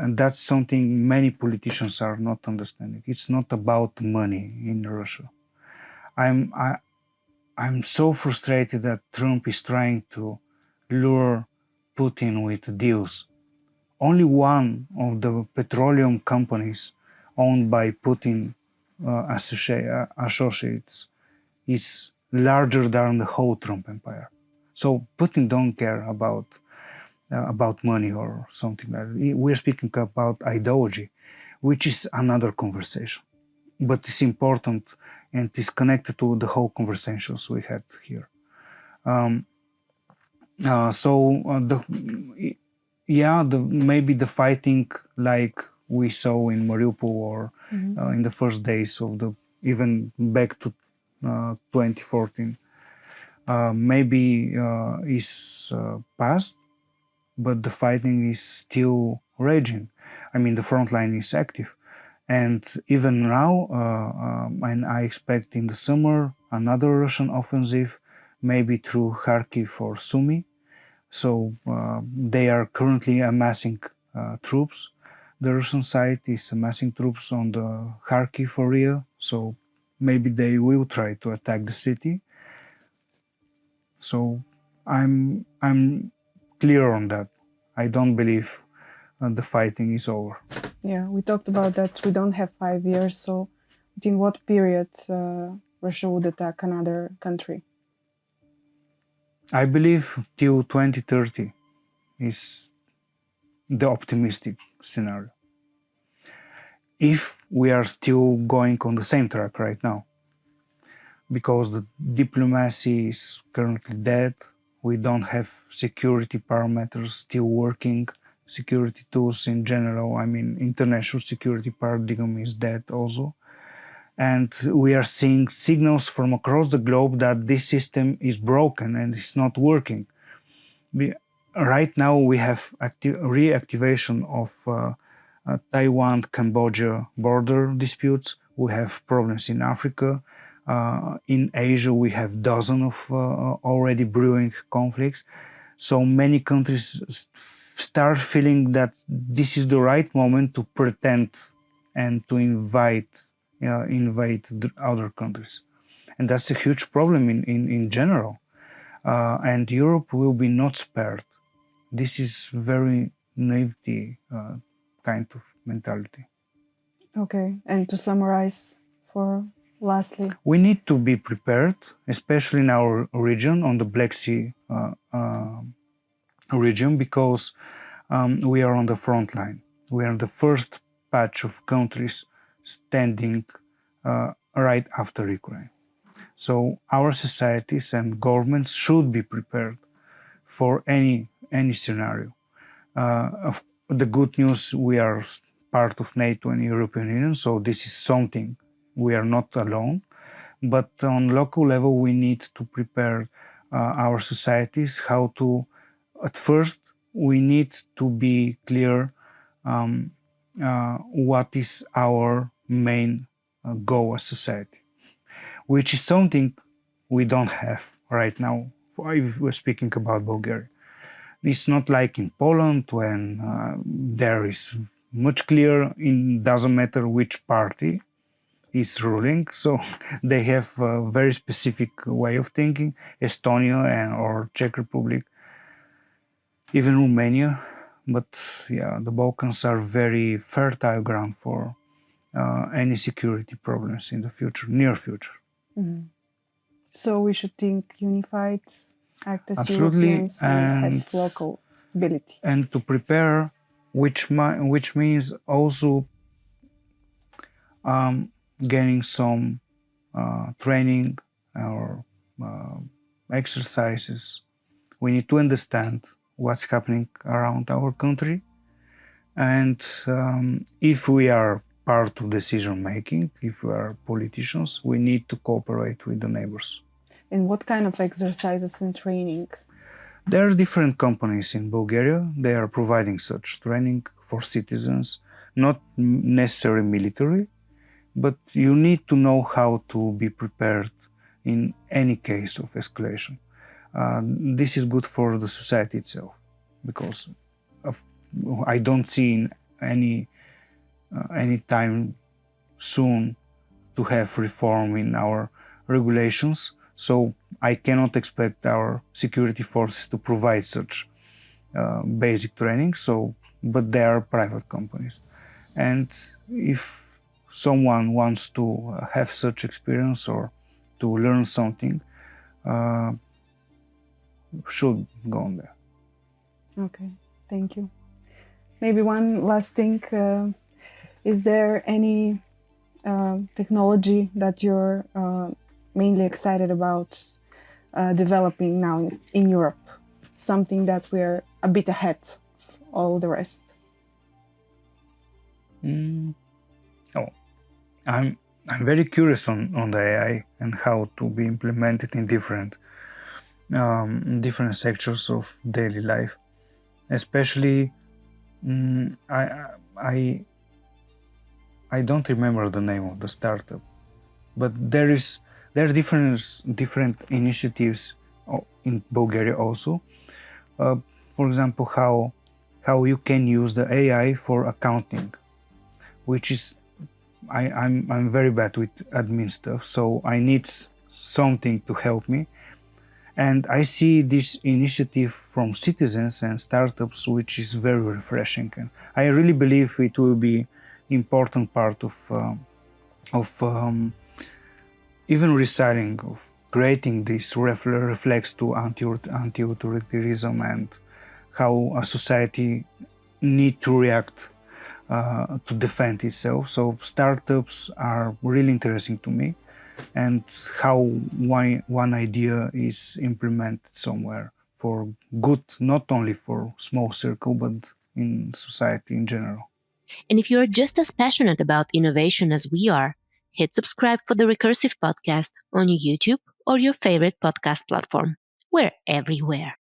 And that's something many politicians are not understanding. It's not about money in Russia. I'm I, I'm so frustrated that Trump is trying to lure Putin with deals. Only one of the petroleum companies owned by Putin associates is larger than the whole Trump empire. So Putin don't care about money or something like that. We're speaking about ideology, which is another conversation, but it's important and is connected to the whole conversations we had here. Um, maybe the fighting like we saw in Mariupol or in the first days of the even back to 2014 maybe is past, but the fighting is still raging. I mean, the front line is active. And even now, and I expect in the summer, another Russian offensive, maybe through Kharkiv or Sumy. So they are currently amassing troops. The Russian side is amassing troops on the Kharkiv area. So maybe they will try to attack the city. So I'm clear on that. I don't believe the fighting is over. Yeah, we talked about that. We don't have 5 years. So within what period Russia would attack another country? I believe till 2030 is the optimistic scenario. If we are still going on the same track right now, because the diplomacy is currently dead, we don't have security parameters still working, security tools in general, I mean, international security paradigm is dead also. And we are seeing signals from across the globe that this system is broken and it's not working. Right now we have reactivation of Taiwan-Cambodia border disputes. We have problems in Africa. In Asia, we have dozens of already brewing conflicts. So many countries start feeling that this is the right moment to pretend and to invade other countries. And that's a huge problem in general. And Europe will be not spared. This is very naivety kind of mentality. Okay, and to summarize for lastly? We need to be prepared, especially in our region, on the Black Sea region, because we are on the front line. We are the first batch of countries standing right after Ukraine. So our societies and governments should be prepared for any scenario. The good news, we are part of NATO and European Union, so this is something. We are not alone, but on local level, we need to prepare our societies how to, at first, we need to be clear what is our main goal as society, which is something we don't have right now if we're speaking about Bulgaria. It's not like in Poland when there is much clear, it doesn't matter which party is ruling, so they have a very specific way of thinking. Estonia or Czech Republic, even Romania, but yeah, the Balkans are very fertile ground for any security problems in the future, near future. Mm-hmm. So we should think unified, act as Absolutely, Europeans, and have local stability. And to prepare, which means also gaining some training or exercises. We need to understand what's happening around our country, and if we are part of decision making, if we are politicians, we need to cooperate with the neighbors. And what kind of exercises and training? There are different companies in Bulgaria. They are providing such training for citizens, not necessarily military, but you need to know how to be prepared in any case of escalation. This is good for the society itself, because I don't see any time soon to have reform in our regulations. So I cannot expect our security forces to provide such basic training. So, but they are private companies, and if someone wants to have such experience or to learn something, uh, should go on there. Okay, thank you. Maybe one last thing. Is there any technology that you're mainly excited about developing now in Europe? Something that we're a bit ahead of all the rest? Oh, I'm very curious on the AI and how to be implemented in different sectors of daily life. Especially, mm, I I I don't remember the name of the startup, but there are different initiatives in Bulgaria also. Uh, for example, how you can use the AI for accounting, which is I'm very bad with admin stuff, so I need something to help me. And I see this initiative from citizens and startups, which is very refreshing, and I really believe it will be important part of even reselling, of creating this reflex to anti-authoritarianism and how a society need to react to defend itself. So startups are really interesting to me, and how one idea is implemented somewhere for good, not only for small circle, but in society in general. And if you're just as passionate about innovation as we are, hit subscribe for the Recursive podcast on YouTube or your favorite podcast platform. We're everywhere.